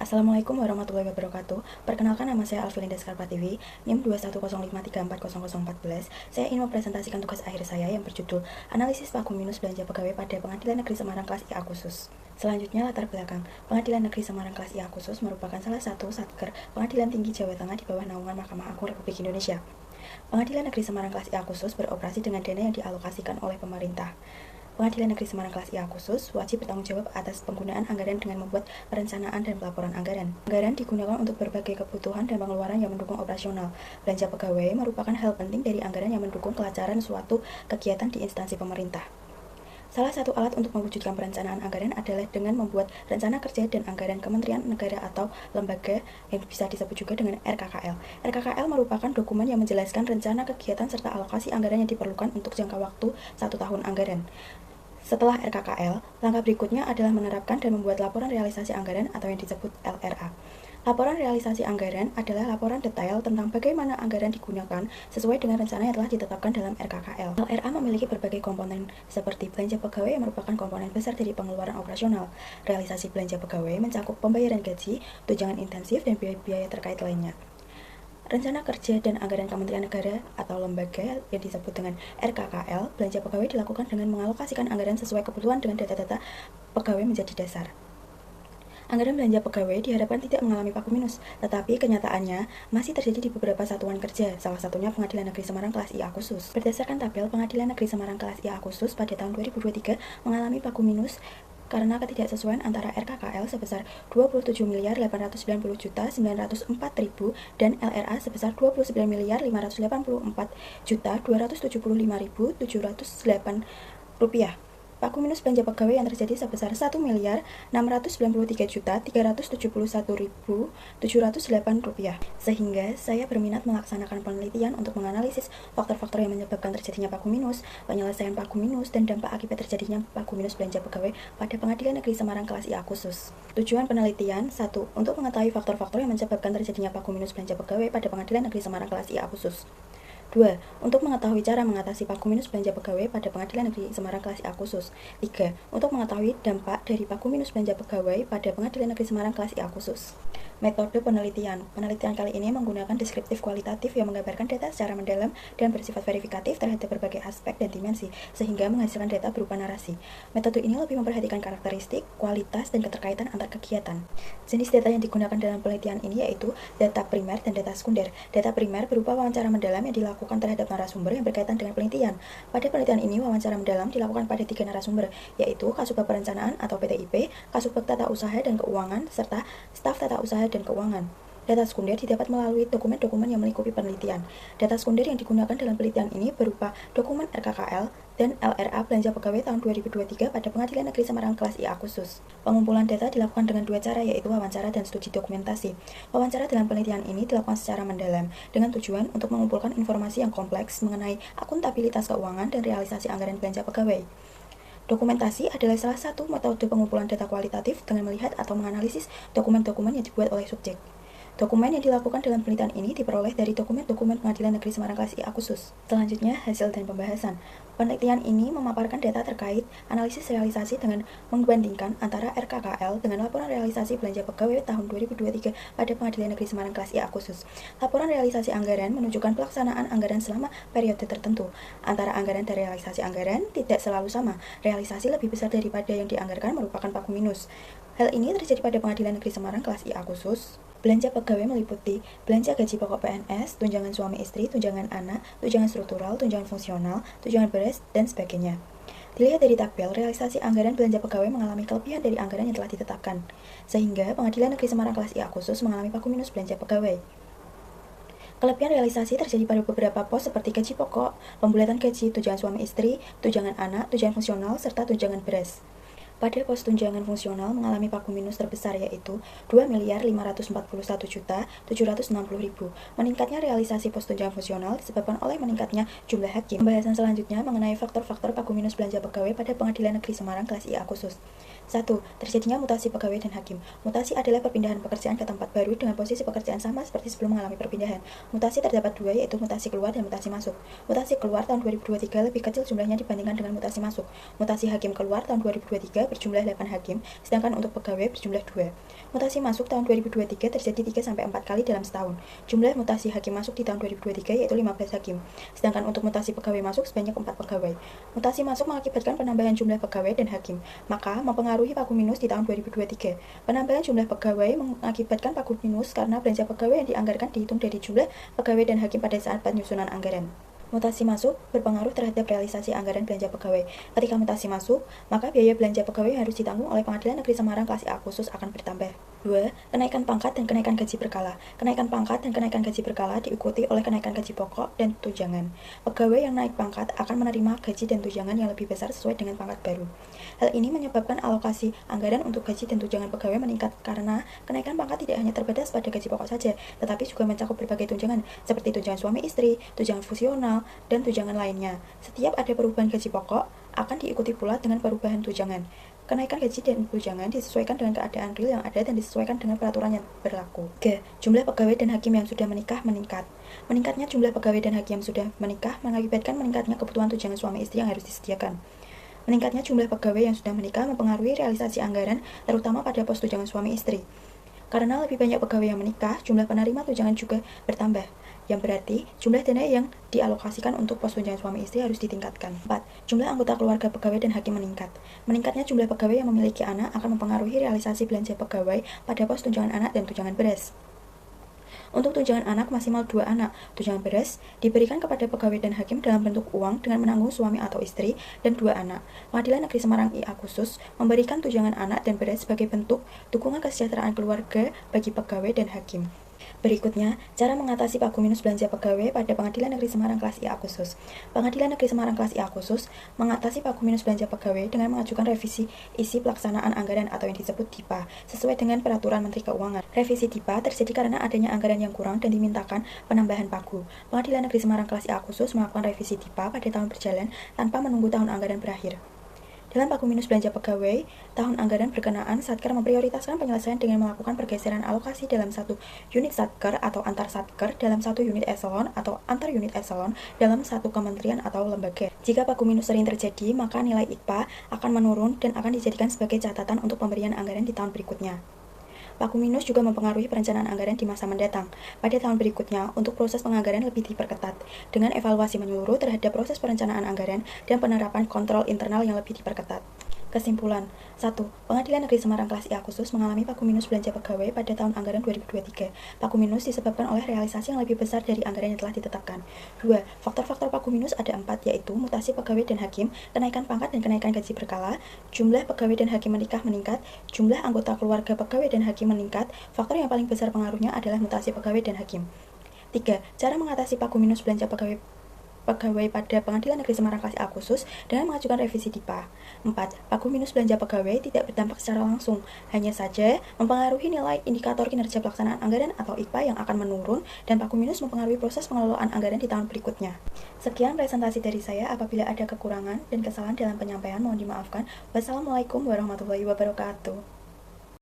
Assalamualaikum warahmatullahi wabarakatuh. Perkenalkan, nama saya Alfilinda Skarpatiwi, NIM 210533414. Saya ingin mempresentasikan tugas akhir saya yang berjudul Analisis Pagu Minus Belanja Pegawai pada Pengadilan Negeri Semarang Kelas IA Khusus. Selanjutnya, latar belakang. Pengadilan Negeri Semarang Kelas IA Khusus merupakan salah satu satker Pengadilan Tinggi Jawa Tengah di bawah naungan Mahkamah Agung Republik Indonesia. Pengadilan Negeri Semarang Kelas IA Khusus beroperasi dengan dana yang dialokasikan oleh pemerintah. Pengadilan Negeri Semarang Kelas IA Khusus wajib bertanggung jawab atas penggunaan anggaran dengan membuat perencanaan dan pelaporan anggaran. Anggaran digunakan untuk berbagai kebutuhan dan pengeluaran yang mendukung operasional. Belanja pegawai merupakan hal penting dari anggaran yang mendukung kelancaran suatu kegiatan di instansi pemerintah. Salah satu alat untuk mewujudkan perencanaan anggaran adalah dengan membuat rencana kerja dan anggaran kementerian negara atau lembaga yang bisa disebut juga dengan RKKL. RKKL merupakan dokumen yang menjelaskan rencana kegiatan serta alokasi anggaran yang diperlukan untuk jangka waktu 1 tahun anggaran. Setelah RKKL, langkah berikutnya adalah menerapkan dan membuat laporan realisasi anggaran atau yang disebut LRA. Laporan realisasi anggaran adalah laporan detail tentang bagaimana anggaran digunakan sesuai dengan rencana yang telah ditetapkan dalam RKKL. LRA memiliki berbagai komponen seperti belanja pegawai yang merupakan komponen besar dari pengeluaran operasional. Realisasi belanja pegawai mencakup pembayaran gaji, tunjangan intensif, dan biaya-biaya terkait lainnya. Rencana kerja dan anggaran Kementerian Negara atau lembaga yang disebut dengan RKKL, belanja pegawai dilakukan dengan mengalokasikan anggaran sesuai kebutuhan dengan data-data pegawai menjadi dasar. Anggaran belanja pegawai diharapkan tidak mengalami pagu minus, tetapi kenyataannya masih terjadi di beberapa satuan kerja, salah satunya Pengadilan Negeri Semarang Kelas IA Khusus. Berdasarkan tabel, Pengadilan Negeri Semarang Kelas IA Khusus pada tahun 2023 mengalami pagu minus karena ketidaksesuaian antara RKKL sebesar 27.890.904.000 dan LRA sebesar 29.584.275.708 rupiah. Pagu minus belanja pegawai yang terjadi sebesar 1.693.371.708 rupiah. Sehingga saya berminat melaksanakan penelitian untuk menganalisis faktor-faktor yang menyebabkan terjadinya pagu minus, penyelesaian pagu minus, dan dampak akibat terjadinya pagu minus belanja pegawai pada Pengadilan Negeri Semarang Kelas IA Khusus. Tujuan penelitian: 1. Untuk mengetahui faktor-faktor yang menyebabkan terjadinya pagu minus belanja pegawai pada Pengadilan Negeri Semarang Kelas IA Khusus. 2. Untuk mengetahui cara mengatasi pagu minus belanja pegawai pada Pengadilan Negeri Semarang Kelas IA Khusus. 3. Untuk mengetahui dampak dari pagu minus belanja pegawai pada Pengadilan Negeri Semarang Kelas IA Khusus. Metode penelitian. Penelitian kali ini menggunakan deskriptif kualitatif yang menggambarkan data secara mendalam dan bersifat verifikatif terhadap berbagai aspek dan dimensi, sehingga menghasilkan data berupa narasi. Metode ini lebih memperhatikan karakteristik, kualitas, dan keterkaitan antar kegiatan. Jenis data yang digunakan dalam penelitian ini yaitu data primer dan data sekunder. Data primer berupa wawancara mendalam yang dilakukan terhadap narasumber yang berkaitan dengan penelitian. Pada penelitian ini, wawancara mendalam dilakukan pada 3 narasumber, yaitu Kasubag Perencanaan atau PTIP, Kasubag Tata Usaha dan Keuangan, serta Staf Tata Usaha dan Keuangan. Data sekunder didapat melalui dokumen-dokumen yang melingkupi penelitian. Data sekunder yang digunakan dalam penelitian ini berupa dokumen RKKL dan LRA belanja pegawai tahun 2023 pada Pengadilan Negeri Semarang Kelas IA Khusus. Pengumpulan data dilakukan dengan 2 cara, yaitu wawancara dan studi dokumentasi. Wawancara dalam penelitian ini dilakukan secara mendalam dengan tujuan untuk mengumpulkan informasi yang kompleks mengenai akuntabilitas keuangan dan realisasi anggaran belanja pegawai. Dokumentasi adalah salah satu metode pengumpulan data kualitatif dengan melihat atau menganalisis dokumen-dokumen yang dibuat oleh subjek. Dokumen yang dilakukan dalam penelitian ini diperoleh dari dokumen-dokumen Pengadilan Negeri Semarang Kelas IA Khusus. Selanjutnya, hasil dan pembahasan. Penelitian ini memaparkan data terkait analisis realisasi dengan membandingkan antara RKKL dengan laporan realisasi belanja pegawai tahun 2023 pada Pengadilan Negeri Semarang Kelas IA Khusus. Laporan realisasi anggaran menunjukkan pelaksanaan anggaran selama periode tertentu. Antara anggaran dan realisasi anggaran tidak selalu sama. Realisasi lebih besar daripada yang dianggarkan merupakan pagu minus. Hal ini terjadi pada Pengadilan Negeri Semarang Kelas IA Khusus. Belanja pegawai meliputi belanja gaji pokok PNS, tunjangan suami istri, tunjangan anak, tunjangan struktural, tunjangan fungsional, tunjangan beres, dan sebagainya. Dilihat dari tabel, realisasi anggaran belanja pegawai mengalami kelebihan dari anggaran yang telah ditetapkan, sehingga Pengadilan Negeri Semarang Kelas IA Khusus mengalami pagu minus belanja pegawai. Kelebihan realisasi terjadi pada beberapa pos seperti gaji pokok, pembulatan gaji, tunjangan suami istri, tunjangan anak, tunjangan fungsional, serta tunjangan beres. Pada pos tunjangan fungsional mengalami pagu minus terbesar, yaitu 2.541.760.000. Meningkatnya realisasi pos tunjangan fungsional disebabkan oleh meningkatnya jumlah hakim. Pembahasan selanjutnya mengenai faktor-faktor pagu minus belanja pegawai pada Pengadilan Negeri Semarang Kelas IA Khusus. 1. Terjadinya mutasi pegawai dan hakim. Mutasi adalah perpindahan pekerjaan ke tempat baru dengan posisi pekerjaan sama seperti sebelum mengalami perpindahan. Mutasi terdapat 2, yaitu mutasi keluar dan mutasi masuk. Mutasi keluar tahun 2023 lebih kecil jumlahnya dibandingkan dengan mutasi masuk. Mutasi hakim keluar tahun 2023 tunggal berjumlah 8 hakim, sedangkan untuk pegawai berjumlah 2. Mutasi masuk tahun 2023 terjadi 3-4 kali dalam setahun. Jumlah mutasi hakim masuk di tahun 2023 yaitu 15 hakim, sedangkan untuk mutasi pegawai masuk sebanyak 4 pegawai. Mutasi masuk mengakibatkan penambahan jumlah pegawai dan hakim, maka mempengaruhi pagu minus di tahun 2023. Penambahan jumlah pegawai mengakibatkan pagu minus karena belanja pegawai yang dianggarkan dihitung dari jumlah pegawai dan hakim pada saat penyusunan anggaran. Mutasi masuk berpengaruh terhadap realisasi anggaran belanja pegawai. Ketika mutasi masuk, maka biaya belanja pegawai harus ditanggung oleh Pengadilan Negeri Semarang kelas A khusus akan bertambah. 2. Kenaikan pangkat dan kenaikan gaji berkala. Kenaikan pangkat dan kenaikan gaji berkala diikuti oleh kenaikan gaji pokok dan tunjangan. Pegawai yang naik pangkat akan menerima gaji dan tunjangan yang lebih besar sesuai dengan pangkat baru. Hal ini menyebabkan alokasi anggaran untuk gaji dan tunjangan pegawai meningkat karena kenaikan pangkat tidak hanya terbatas pada gaji pokok saja, tetapi juga mencakup berbagai tunjangan seperti tunjangan suami istri, tunjangan fusional, dan tunjangan lainnya. Setiap ada perubahan gaji pokok, akan diikuti pula dengan perubahan tunjangan. Kenaikan gaji dan tunjangan disesuaikan dengan keadaan real yang ada dan disesuaikan dengan peraturan yang berlaku. 3. Jumlah pegawai dan hakim yang sudah menikah meningkat. Meningkatnya jumlah pegawai dan hakim yang sudah menikah mengakibatkan meningkatnya kebutuhan tunjangan suami istri yang harus disediakan. Meningkatnya jumlah pegawai yang sudah menikah mempengaruhi realisasi anggaran, terutama pada pos tunjangan suami istri. Karena lebih banyak pegawai yang menikah, jumlah penerima tunjangan juga bertambah, yang berarti jumlah dana yang dialokasikan untuk pos tunjangan suami istri harus ditingkatkan. 4. Jumlah anggota keluarga pegawai dan hakim meningkat. Meningkatnya jumlah pegawai yang memiliki anak akan mempengaruhi realisasi belanja pegawai pada pos tunjangan anak dan tunjangan beras. Untuk tunjangan anak maksimal 2 anak, tunjangan beras diberikan kepada pegawai dan hakim dalam bentuk uang dengan menanggung suami atau istri dan 2 anak. Pengadilan Negeri Semarang IA khusus memberikan tunjangan anak dan beras sebagai bentuk dukungan kesejahteraan keluarga bagi pegawai dan hakim. Berikutnya, cara mengatasi pagu minus belanja pegawai pada Pengadilan Negeri Semarang kelas IA khusus. Pengadilan Negeri Semarang kelas IA khusus mengatasi pagu minus belanja pegawai dengan mengajukan revisi isi pelaksanaan anggaran atau yang disebut DIPA sesuai dengan Peraturan Menteri Keuangan. Revisi DIPA terjadi karena adanya anggaran yang kurang dan dimintakan penambahan pagu. Pengadilan Negeri Semarang kelas IA khusus melakukan revisi DIPA pada tahun berjalan tanpa menunggu tahun anggaran berakhir. Dalam pagu minus belanja pegawai, tahun anggaran berkenaan, Satker memprioritaskan penyelesaian dengan melakukan pergeseran alokasi dalam satu unit Satker atau antar Satker dalam satu unit eselon atau antar unit eselon dalam satu kementerian atau lembaga. Jika pagu minus sering terjadi, maka nilai IPA akan menurun dan akan dijadikan sebagai catatan untuk pemberian anggaran di tahun berikutnya. Pagu minus juga mempengaruhi perencanaan anggaran di masa mendatang. Pada tahun berikutnya, untuk proses penganggaran lebih diperketat, dengan evaluasi menyeluruh terhadap proses perencanaan anggaran dan penerapan kontrol internal yang lebih diperketat. Kesimpulan. 1. Pengadilan Negeri Semarang kelas IA khusus mengalami pagu minus belanja pegawai pada tahun anggaran 2023. Pagu minus disebabkan oleh realisasi yang lebih besar dari anggaran yang telah ditetapkan. 2. Faktor-faktor pagu minus ada 4, yaitu mutasi pegawai dan hakim, kenaikan pangkat dan kenaikan gaji berkala, jumlah pegawai dan hakim menikah meningkat, jumlah anggota keluarga pegawai dan hakim meningkat. Faktor yang paling besar pengaruhnya adalah mutasi pegawai dan hakim. 3. Cara mengatasi pagu minus belanja pegawai pada Pengadilan Negeri Semarang kelas A khusus dengan mengajukan revisi DIPA. 4. Pagu minus belanja pegawai tidak berdampak secara langsung, hanya saja mempengaruhi nilai indikator kinerja pelaksanaan anggaran atau IPA yang akan menurun, dan pagu minus mempengaruhi proses pengelolaan anggaran di tahun berikutnya. Sekian presentasi dari saya. Apabila ada kekurangan dan kesalahan dalam penyampaian, mohon dimaafkan. Wassalamualaikum warahmatullahi wabarakatuh.